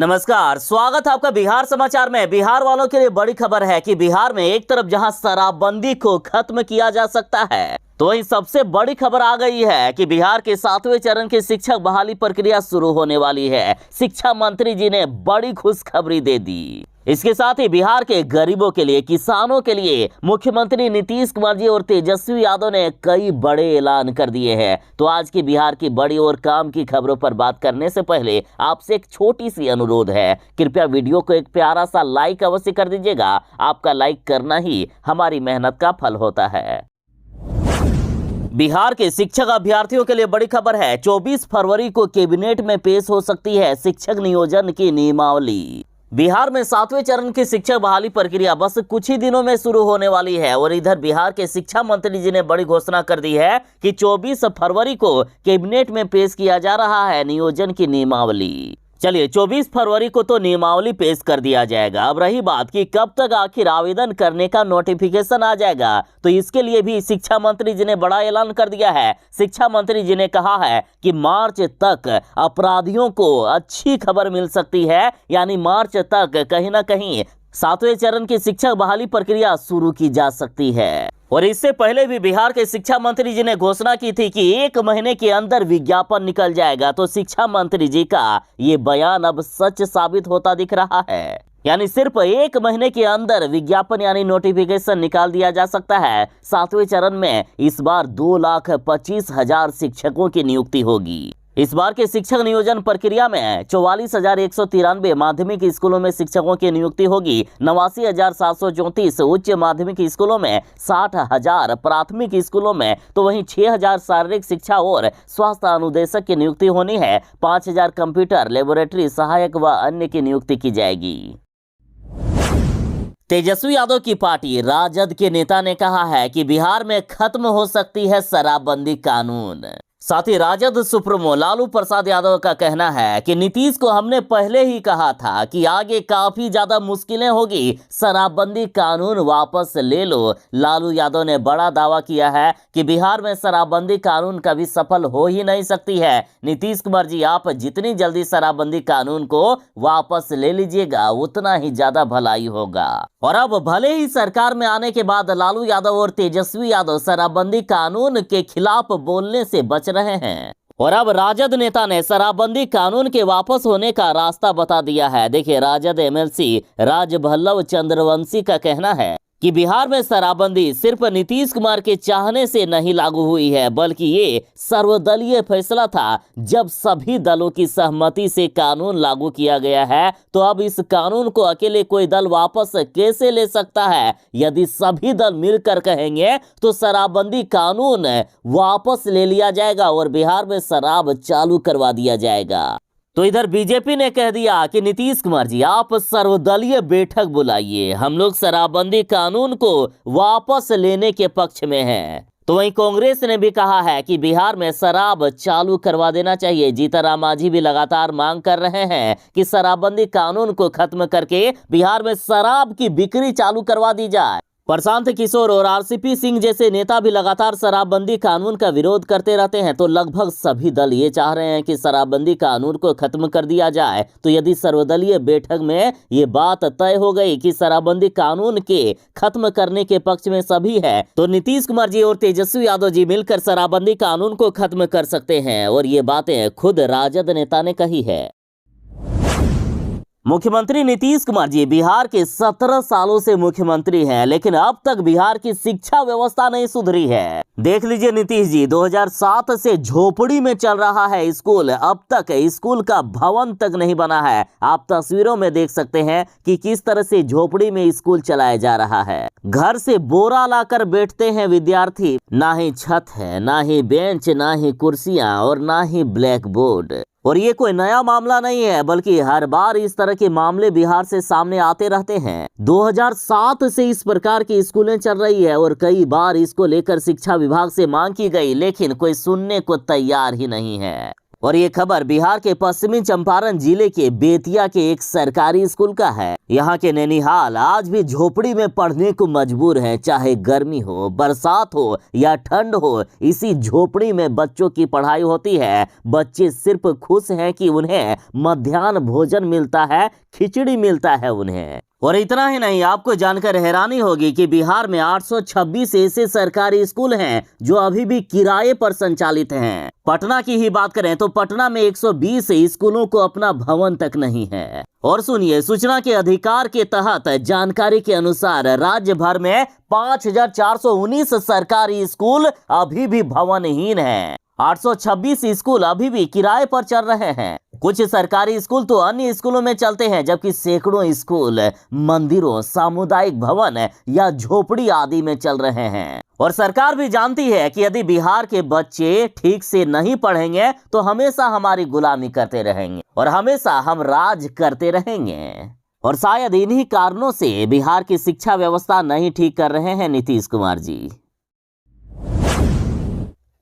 नमस्कार, स्वागत है आपका बिहार समाचार में। बिहार वालों के लिए बड़ी खबर है कि बिहार में एक तरफ जहां शराबबंदी को खत्म किया जा सकता है, तो वहीं सबसे बड़ी खबर आ गई है कि बिहार के 7वें चरण की शिक्षक बहाली प्रक्रिया शुरू होने वाली है। शिक्षा मंत्री जी ने बड़ी खुशखबरी दे दी। इसके साथ ही बिहार के गरीबों के लिए, किसानों के लिए मुख्यमंत्री नीतीश कुमार जी और तेजस्वी यादव ने कई बड़े ऐलान कर दिए हैं। तो आज की बिहार की बड़ी और काम की खबरों पर बात करने से पहले आपसे एक छोटी सी अनुरोध है, कृपया वीडियो को एक प्यारा सा लाइक अवश्य कर दीजिएगा। आपका लाइक करना ही हमारी मेहनत का फल होता है। बिहार के शिक्षक अभ्यर्थियों के लिए बड़ी खबर है। 24 फरवरी को कैबिनेट में पेश हो सकती है शिक्षक नियोजन की नियमावली। बिहार में 7वें चरण की शिक्षक बहाली प्रक्रिया बस कुछ ही दिनों में शुरू होने वाली है और इधर बिहार के शिक्षा मंत्री जी ने बड़ी घोषणा कर दी है कि 24 फरवरी को कैबिनेट में पेश किया जा रहा है नियोजन की नियमावली। चलिए, 24 फरवरी को तो नियमावली पेश कर दिया जाएगा। अब रही बात कि कब तक आखिर आवेदन करने का नोटिफिकेशन आ जाएगा, तो इसके लिए भी शिक्षा मंत्री जी ने बड़ा ऐलान कर दिया है। शिक्षा मंत्री जी ने कहा है कि मार्च तक अपराधियों को अच्छी खबर मिल सकती है, यानी मार्च तक कहीं ना कहीं 7वें चरण की शिक्षक बहाली प्रक्रिया शुरू की जा सकती है। और इससे पहले भी बिहार के शिक्षा मंत्री जी ने घोषणा की थी कि 1 महीने के अंदर विज्ञापन निकल जाएगा। तो शिक्षा मंत्री जी का ये बयान अब सच साबित होता दिख रहा है, यानी सिर्फ 1 महीने के अंदर विज्ञापन यानी नोटिफिकेशन निकाल दिया जा सकता है। 7वें चरण में इस बार 2,25,000 शिक्षकों की नियुक्ति होगी। इस बार के शिक्षक नियोजन प्रक्रिया में 44,193 माध्यमिक स्कूलों में शिक्षकों की नियुक्ति होगी। 89,734 उच्च माध्यमिक स्कूलों में, 60,000 प्राथमिक स्कूलों में, तो वहीं 6,000 शारीरिक शिक्षा और स्वास्थ्य अनुदेशक की नियुक्ति होनी है। 5,000 कंप्यूटर लेबोरेटरी सहायक व अन्य की नियुक्ति की जाएगी। तेजस्वी यादव की पार्टी राजद के नेता ने कहा है कि बिहार में खत्म हो सकती है शराबबंदी कानून। साथ ही राजद सुप्रीमो लालू प्रसाद यादव का कहना है कि नीतीश को हमने पहले ही कहा था कि आगे काफी ज्यादा मुश्किलें होगी, शराबबंदी कानून वापस ले लो। लालू यादव ने बड़ा दावा किया है कि बिहार में शराबबंदी कानून कभी सफल हो ही नहीं सकती है। नीतीश कुमार जी, आप जितनी जल्दी शराबबंदी कानून को वापस ले लीजिएगा उतना ही ज्यादा भलाई होगा। और अब भले ही सरकार में आने के बाद लालू यादव और तेजस्वी यादव शराबबंदी कानून के खिलाफ बोलने से बच रहे हैं, और अब राजद नेता ने शराबबंदी कानून के वापस होने का रास्ता बता दिया है। देखिए, राजद एमएलसी राजभल्लभ चंद्रवंशी का कहना है कि बिहार में शराबबंदी सिर्फ नीतीश कुमार के चाहने से नहीं लागू हुई है, बल्कि ये सर्वदलीय फैसला था। जब सभी दलों की सहमति से कानून लागू किया गया है, तो अब इस कानून को अकेले कोई दल वापस कैसे ले सकता है? यदि सभी दल मिलकर कहेंगे तो शराबबंदी कानून वापस ले लिया जाएगा और बिहार में शराब चालू करवा दिया जाएगा। तो इधर बीजेपी ने कह दिया कि नीतीश कुमार जी, आप सर्वदलीय बैठक बुलाइए, हम लोग शराबबंदी कानून को वापस लेने के पक्ष में हैं। तो वहीं कांग्रेस ने भी कहा है कि बिहार में शराब चालू करवा देना चाहिए। जीतनराम मांझी भी लगातार मांग कर रहे हैं कि शराबबंदी कानून को खत्म करके बिहार में शराब की बिक्री चालू करवा दी जाए। प्रशांत किशोर और आरसीपी सिंह जैसे नेता भी लगातार शराबबंदी कानून का विरोध करते रहते हैं। तो लगभग सभी दल ये चाह रहे हैं कि शराबबंदी कानून को खत्म कर दिया जाए। तो यदि सर्वदलीय बैठक में ये बात तय हो गई कि शराबबंदी कानून के खत्म करने के पक्ष में सभी है, तो नीतीश कुमार जी और तेजस्वी यादव जी मिलकर शराबबंदी कानून को खत्म कर सकते हैं। और ये बातें खुद राजद नेता ने कही है। मुख्यमंत्री नीतीश कुमार जी बिहार के 17 सालों से मुख्यमंत्री हैं, लेकिन अब तक बिहार की शिक्षा व्यवस्था नहीं सुधरी है। देख लीजिए नीतीश जी, 2007 से झोपड़ी में चल रहा है स्कूल, अब तक स्कूल का भवन तक नहीं बना है। आप तस्वीरों में देख सकते हैं कि किस तरह से झोपड़ी में स्कूल चलाया जा रहा है। घर से बोरा लाकर बैठते हैं विद्यार्थी, ना ही छत है, ना ही बेंच, ना ही कुर्सियां और ना ही ब्लैक बोर्ड। और ये कोई नया मामला नहीं है, बल्कि हर बार इस तरह के मामले बिहार से सामने आते रहते हैं। 2007 से इस प्रकार की स्कूलें चल रही है और कई बार इसको लेकर शिक्षा विभाग से मांग की गई, लेकिन कोई सुनने को तैयार ही नहीं है। और ये खबर बिहार के पश्चिमी चंपारण जिले के बेतिया के एक सरकारी स्कूल का है। यहाँ के नैनीहाल आज भी झोपड़ी में पढ़ने को मजबूर है, चाहे गर्मी हो, बरसात हो या ठंड हो। इसी झोपड़ी में बच्चों की पढ़ाई होती है। बच्चे सिर्फ खुश हैं कि उन्हें मध्याह्न भोजन मिलता है, खिचड़ी मिलता है उन्हें। और इतना ही नहीं, आपको जानकर हैरानी होगी कि बिहार में 826 ऐसे सरकारी स्कूल हैं जो अभी भी किराए पर संचालित हैं। पटना की ही बात करें तो पटना में 120 स्कूलों को अपना भवन तक नहीं है। और सुनिए, सूचना के अधिकार के तहत जानकारी के अनुसार राज्य भर में 5419 सरकारी स्कूल अभी भी भवनहीन हैं। 826 स्कूल अभी भी किराए पर चल रहे हैं। कुछ सरकारी स्कूल तो अन्य स्कूलों में चलते हैं, जबकि सैकड़ों स्कूल मंदिरों, सामुदायिक भवन या झोपड़ी आदि में चल रहे हैं। और सरकार भी जानती है कि यदि बिहार के बच्चे ठीक से नहीं पढ़ेंगे तो हमेशा हमारी गुलामी करते रहेंगे और हमेशा हम राज करते रहेंगे। और शायद इन्हीं कारणों से बिहार की शिक्षा व्यवस्था नहीं ठीक कर रहे हैं नीतीश कुमार जी।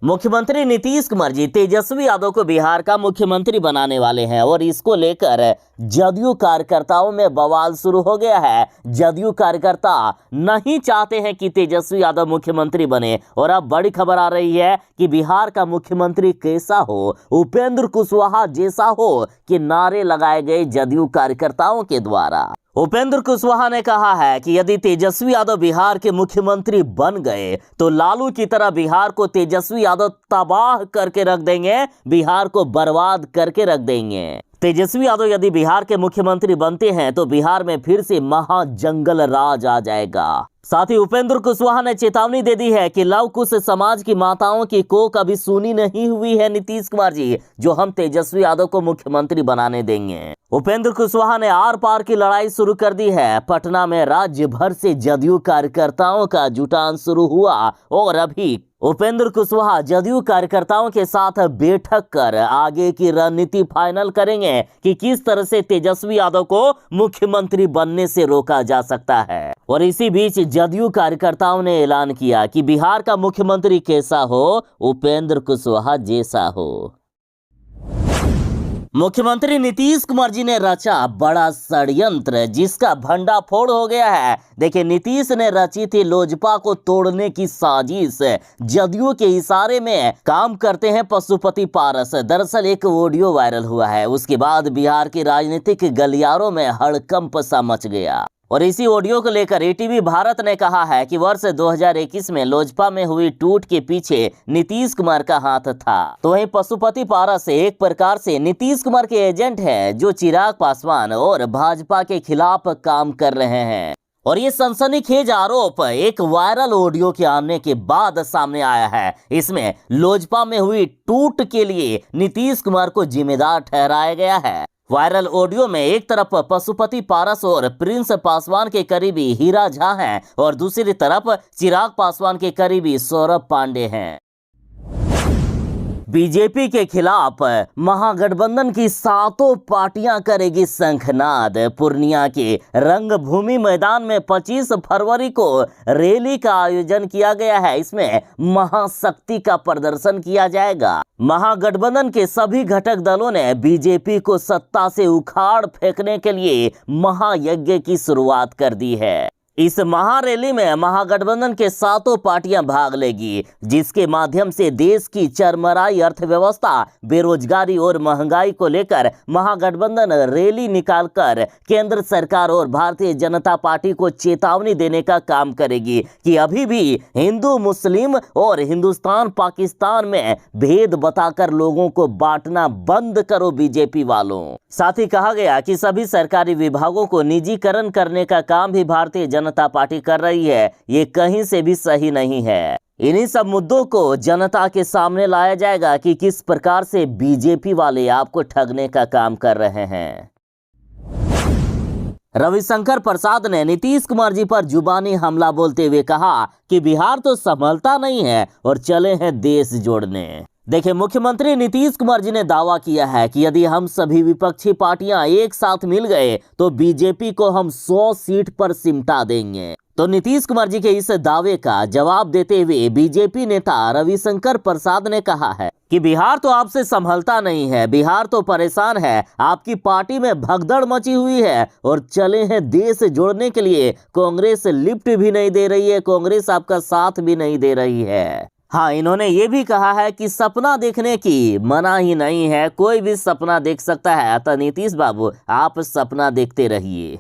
मुख्यमंत्री नीतीश कुमार जी तेजस्वी यादव को बिहार का मुख्यमंत्री बनाने वाले हैं और इसको लेकर जदयू कार्यकर्ताओं में बवाल शुरू हो गया है। जदयू कार्यकर्ता नहीं चाहते हैं कि तेजस्वी यादव मुख्यमंत्री बने और अब बड़ी खबर आ रही है कि बिहार का मुख्यमंत्री कैसा हो, उपेंद्र कुशवाहा जैसा हो कि नारे लगाए गए जदयू कार्यकर्ताओं के द्वारा। उपेंद्र कुशवाहा ने कहा है कि यदि तेजस्वी यादव बिहार के मुख्यमंत्री बन गए तो लालू की तरह बिहार को तेजस्वी यादव तबाह करके रख देंगे, बिहार को बर्बाद करके रख देंगे। तेजस्वी यादव यदि बिहार के मुख्यमंत्री बनते हैं तो बिहार में फिर से महाजंगल राज आ जाएगा। साथ ही उपेंद्र कुशवाहा ने चेतावनी दे दी है कि लव कुश समाज की माताओं की कोख अभी सुनी नहीं हुई है नीतीश कुमार जी, जो हम तेजस्वी यादव को मुख्यमंत्री बनाने देंगे। उपेंद्र कुशवाहा ने आर पार की लड़ाई शुरू कर दी है। पटना में राज्य भर से जदयू कार्यकर्ताओं का जुटान शुरू हुआ और अभी उपेंद्र कुशवाहा जदयू कार्यकर्ताओं के साथ बैठक कर आगे की रणनीति फाइनल करेंगे कि किस तरह से तेजस्वी यादव को मुख्यमंत्री बनने से रोका जा सकता है। और इसी बीच जदयू कार्यकर्ताओं ने ऐलान किया कि बिहार का मुख्यमंत्री कैसा हो, उपेंद्र कुशवाहा जैसा हो। मुख्यमंत्री नीतीश कुमार जी ने रचा बड़ा षड्यंत्र जिसका भंडाफोड़ हो गया है। देखिए, नीतीश ने रची थी लोजपा को तोड़ने की साजिश। जदयू के इशारे में काम करते हैं पशुपति पारस। दरअसल एक ऑडियो वायरल हुआ है, उसके बाद बिहार के राजनीतिक गलियारों में हड़कंप सा मच गया। और इसी ऑडियो को लेकर एटीवी भारत ने कहा है कि वर्ष 2021 में लोजपा में हुई टूट के पीछे नीतीश कुमार का हाथ था। तो वहीं पशुपति पारस एक प्रकार से नीतीश कुमार के एजेंट हैं, जो चिराग पासवान और भाजपा के खिलाफ काम कर रहे हैं। और ये सनसनीखेज आरोप एक वायरल ऑडियो के आने के बाद सामने आया है। इसमें लोजपा में हुई टूट के लिए नीतीश कुमार को जिम्मेदार ठहराया गया है। वायरल ऑडियो में एक तरफ पशुपति पारस और प्रिंस पासवान के करीबी हीरा झा हैं और दूसरी तरफ चिराग पासवान के करीबी सौरभ पांडे हैं। बीजेपी के खिलाफ महागठबंधन की सातों पार्टियां करेगी शंखनाद। पूर्णिया के रंगभूमि मैदान में 25 फरवरी को रैली का आयोजन किया गया है। इसमें महाशक्ति का प्रदर्शन किया जाएगा। महागठबंधन के सभी घटक दलों ने बीजेपी को सत्ता से उखाड़ फेंकने के लिए महायज्ञ की शुरुआत कर दी है। इस महारैली में महागठबंधन के सातों पार्टियां भाग लेगी, जिसके माध्यम से देश की चरमराई अर्थव्यवस्था, बेरोजगारी और महंगाई को लेकर महागठबंधन रैली निकालकर केंद्र सरकार और भारतीय जनता पार्टी को चेतावनी देने का काम करेगी कि अभी भी हिंदू मुस्लिम और हिंदुस्तान पाकिस्तान में भेद बताकर लोगों को बांटना बंद करो बीजेपी वालों। साथ ही कहा गया कि सभी सरकारी विभागों को निजीकरण करने का काम भी भारतीय जनता पार्टी कर रही है। ये कहीं से भी सही नहीं है। इन्हीं सब मुद्दों को जनता के सामने लाया जाएगा कि किस प्रकार से बीजेपी वाले आपको ठगने का काम कर रहे हैं। रविशंकर प्रसाद ने नीतीश कुमार जी पर जुबानी हमला बोलते हुए कहा कि बिहार तो संभलता नहीं है और चले हैं देश जोड़ने। देखिए, मुख्यमंत्री नीतीश कुमार जी ने दावा किया है कि यदि हम सभी विपक्षी पार्टियां एक साथ मिल गए तो बीजेपी को हम 100 सीट पर सिमटा देंगे। तो नीतीश कुमार जी के इस दावे का जवाब देते हुए बीजेपी नेता रविशंकर प्रसाद ने कहा है कि बिहार तो आपसे संभलता नहीं है, बिहार तो परेशान है, आपकी पार्टी में भगदड़ मची हुई है और चले हैं देश जोड़ने के लिए। कांग्रेस लिफ्ट भी नहीं दे रही है, कांग्रेस आपका साथ भी नहीं दे रही है। हाँ, इन्होंने ये भी कहा है कि सपना देखने की मनाही नहीं है, कोई भी सपना देख सकता है, अतः नीतीश बाबू आप सपना देखते रहिए।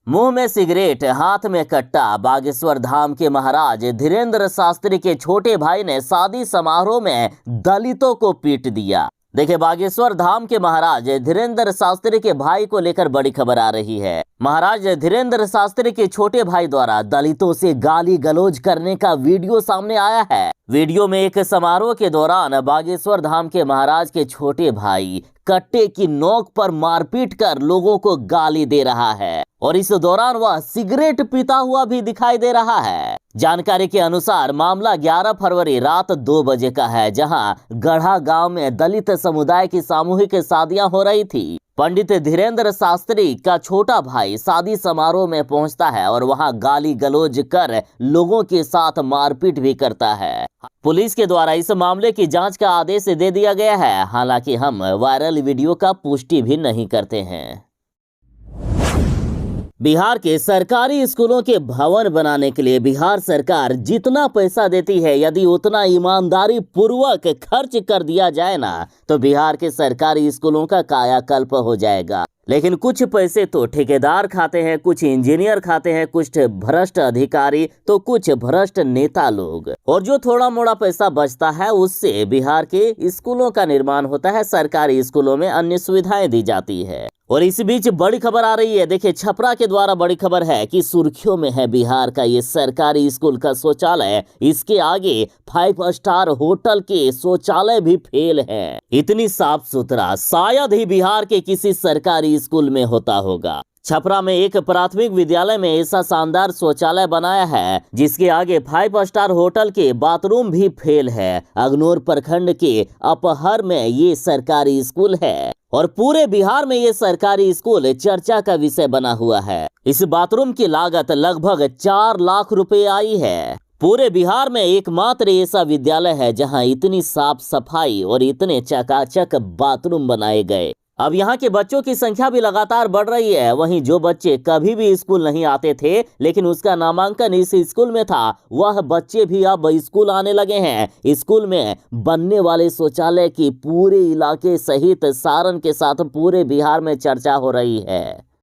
मुंह में सिगरेट, हाथ में कट्टा, बागेश्वर धाम के महाराज धीरेन्द्र शास्त्री के छोटे भाई ने शादी समारोह में दलितों को पीट दिया। देखिए, बागेश्वर धाम के महाराज धीरेन्द्र शास्त्री के भाई को लेकर बड़ी खबर आ रही है। महाराज धीरेन्द्र शास्त्री के छोटे भाई द्वारा दलितों से गाली गलौज करने का वीडियो सामने आया है। वीडियो में एक समारोह के दौरान बागेश्वर धाम के महाराज के छोटे भाई कट्टे की नोक पर मारपीट कर लोगों को गाली दे रहा है और इस दौरान वह सिगरेट पीता हुआ भी दिखाई दे रहा है। जानकारी के अनुसार मामला 11 फरवरी रात 2 बजे का है, जहां गढ़ा गांव में दलित समुदाय की सामूहिक शादियां हो रही थी। पंडित धीरेन्द्र शास्त्री का छोटा भाई शादी समारोह में पहुंचता है और वहां गाली गलौज कर लोगों के साथ मारपीट भी करता है। पुलिस के द्वारा इस मामले की जांच का आदेश दे दिया गया है। हालांकि हम वायरल वीडियो का पुष्टि भी नहीं करते हैं। बिहार के सरकारी स्कूलों के भवन बनाने के लिए बिहार सरकार जितना पैसा देती है, यदि उतना ईमानदारी पूर्वक खर्च कर दिया जाए ना, तो बिहार के सरकारी स्कूलों का कायाकल्प हो जाएगा। लेकिन कुछ पैसे तो ठेकेदार खाते हैं, कुछ इंजीनियर खाते हैं, कुछ भ्रष्ट अधिकारी, तो कुछ भ्रष्ट नेता लोग। और जो थोड़ा मोड़ा पैसा बचता है उससे बिहार के स्कूलों का निर्माण होता है, सरकारी स्कूलों में अन्य सुविधाएं दी जाती है। और इस बीच बड़ी खबर आ रही है। देखिए, छपरा के द्वारा बड़ी खबर है कि सुर्खियों में है बिहार का ये सरकारी स्कूल का शौचालय। इसके आगे 5 स्टार होटल के शौचालय भी फेल है। इतनी साफ सुथरा शायद ही बिहार के किसी सरकारी स्कूल में होता होगा। छपरा में एक प्राथमिक विद्यालय में ऐसा शानदार शौचालय बनाया है जिसके आगे 5 स्टार होटल के बाथरूम भी फेल है। अगनूर प्रखंड के अपहर में ये सरकारी स्कूल है और पूरे बिहार में ये सरकारी स्कूल चर्चा का विषय बना हुआ है। इस बाथरूम की लागत लगभग 4 लाख रुपए आई है। पूरे बिहार में एकमात्र ऐसा विद्यालय है जहां इतनी साफ सफाई और इतने चकाचक बाथरूम बनाए गए। अब यहाँ के बच्चों की संख्या भी लगातार बढ़ रही है। वहीं जो बच्चे कभी भी स्कूल नहीं आते थे लेकिन उसका नामांकन इस स्कूल में था, वह बच्चे भी अब स्कूल आने लगे हैं। स्कूल में बनने वाले शौचालय की पूरे इलाके सहित सारण के साथ पूरे बिहार में चर्चा हो रही है।